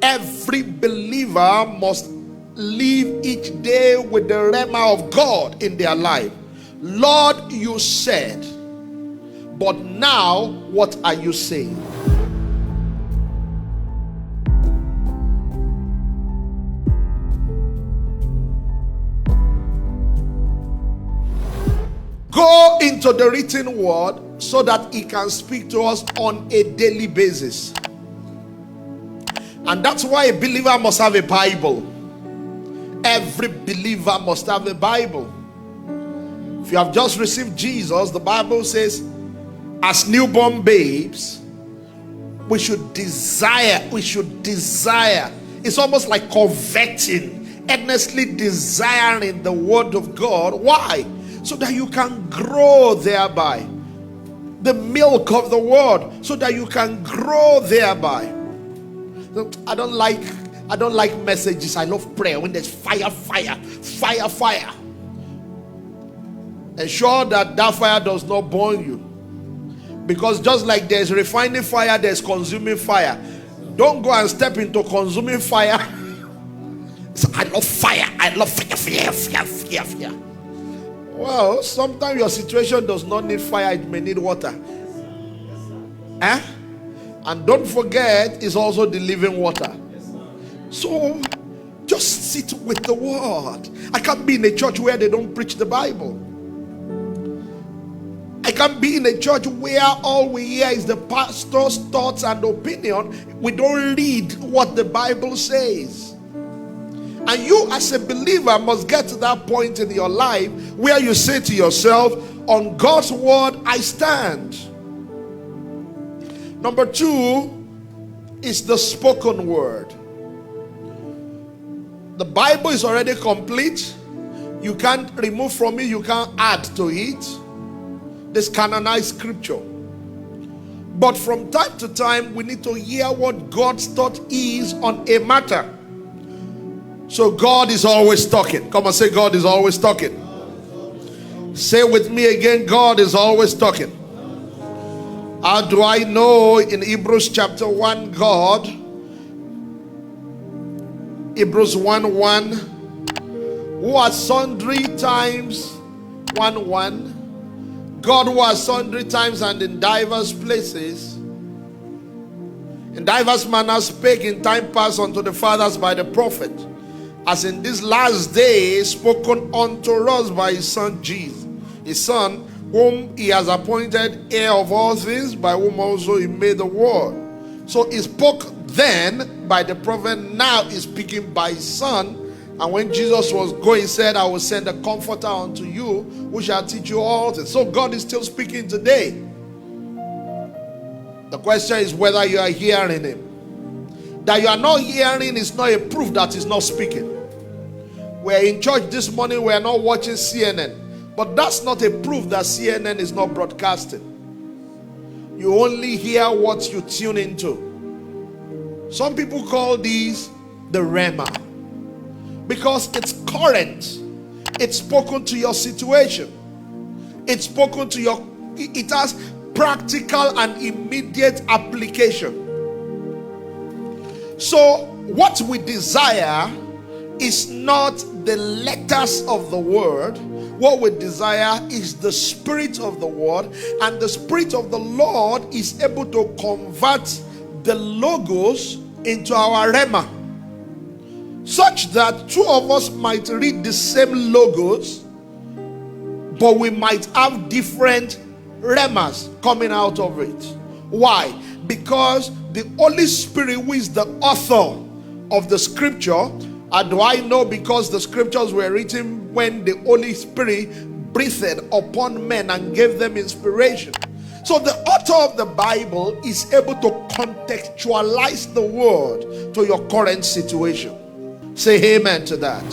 Every believer must live each day with the rhema of God in their life. Lord, you said, but now what are you saying? Go into the written word so that it can speak to us on a daily basis. And that's why a believer must have a Bible. Every believer must have a Bible. If you have just received Jesus, the Bible says, as newborn babes, we should desire. It's almost like coveting, earnestly desiring the word of God. Why? So that you can grow thereby. The milk of the word, so that you can grow thereby. I don't like messages. I love prayer when there's fire. Ensure that fire does not burn you. Because just like there's refining fire, there's consuming fire. Don't go and step into consuming fire. So, I love fire. Fire. Well, sometimes your situation does not need fire, it may need water. And don't forget, it's also the living water. So, just sit with the word. I can't be in a church where they don't preach the Bible. I can't be in a church where all we hear is the pastor's thoughts and opinion. We don't read what the Bible says. And you as a believer must get to that point in your life where you say to yourself, on God's word I stand. Number 2 is the spoken word. The Bible is already complete. You can't remove from it, you can't add to it. This canonized scripture. But from time to time, we need to hear what God's thought is on a matter. So God is always talking. Come on, say God is always talking. Say with me again, God is always talking. How do I know? In Hebrews chapter 1, God, Hebrews 1:1, who has sundry times, 1:1, God who has sundry times and in diverse places, in diverse manners spake in time past unto the fathers by the prophet, as in this last day spoken unto us by his son Jesus, his son, whom he has appointed heir of all things, by whom also he made the world. So he spoke then by the prophet, now he's speaking by his son. And when Jesus was going, he said, I will send a comforter unto you, who shall teach you all things. So God is still speaking today. The question is whether you are hearing him. That you are not hearing is not a proof that he's not speaking. We're in church this morning, we're not watching CNN. But that's not a proof that CNN is not broadcasting. You only hear what you tune into. Some people call these the rhema, because it's current. It's spoken to your situation. It's spoken to your, it has practical and immediate application. So what we desire is not the letters of the word. What we desire is the spirit of the word, and the spirit of the Lord is able to convert the logos into our rhema, such that two of us might read the same logos, but we might have different rhemas coming out of it. Why? Because the Holy Spirit, who is the author of the scripture, how do I know? Because the scriptures were written when the Holy Spirit breathed upon men and gave them inspiration. So the author of the Bible is able to contextualize the word to your current situation. Say amen to that.